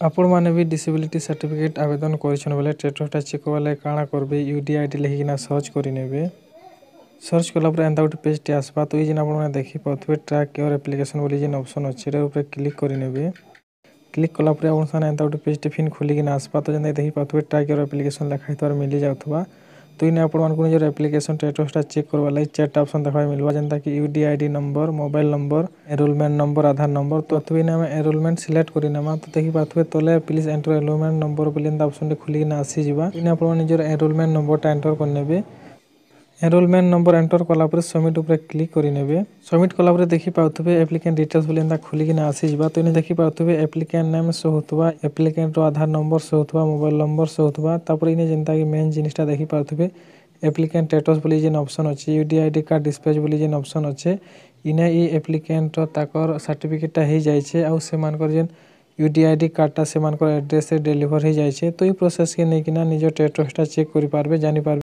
आपण माने भी डिसेबिलिटी सर्टिफिकेट आवेदन करिछन बेले स्टेटसटा चेक करले काଣା करबे यूडीआईडी लिखिना सर्च करि नेबे। सर्च कला पर एंता गोटे पेज टे आसबा तो ये आपण माने देखि पाथुबे ट्रैक योर एप्लीकेशन बोली जेन ऑप्शन अछि रे ऊपर क्लिक करि नेबे। क्लिक कला पर आपण साने एंता गोटे पेज टे फिन खोली किना आसबा तो जेन देखि पाथुबे ट्रैक योर एप्लीकेशन लिखाइ तोर मिली जाउथबा। तो इने आपण मानकु निजर एप्लीकेशन स्टेटसटा चेक करबा लागि चारटा ऑप्शन देखा मिलबा जेनता कि UDID number mobile number enrolment number Aadhaar number तो अथविना में एनरोलमेंट सिलेक्ट करिनामा तो देखि पाथुबे तले प्लीज एंटर एनरोलमेंट नंबर बोली एंता ऑप्शन टे खुली किना आसी जिबा। इने आपण निजर एनरोलमेंट नंबरटा एंटर करनेबे। एनरोलमेंट नंबर एंटर कला पर सबमिट ऊपर क्लिक करि नेबे। सबमिट कला पर देखि पाथुबे एप्लीकेंट डिटेल्स बोली एंता खुली किना आसी जिबा। तो इने देखि पाथुबे एप्लीकेंट नेम शो होतबा एप्लीकेंट रो आधार नंबर शो होतबा मोबाइल नंबर शो होतबा तापर इने जेनता कि मेन जिनिसटा देखि पाथुबे एप्लीकेंट स्टेटस बोली जेन ऑप्शन अछि यूडीआईडी कार्ड डिस्पैच बोली जेन ऑप्शन अछि इने ई एप्लीकेंट ताकर सर्टिफिकेटटा हे जाय छै आ से मानकर जेन यूडीआईडी कार्डटा से मानकर एड्रेस से डिलीवर हे जाय छै। तो ई प्रोसेस के नै किना निजर स्टेटसटा चेक करि पारबे जानि पारबे।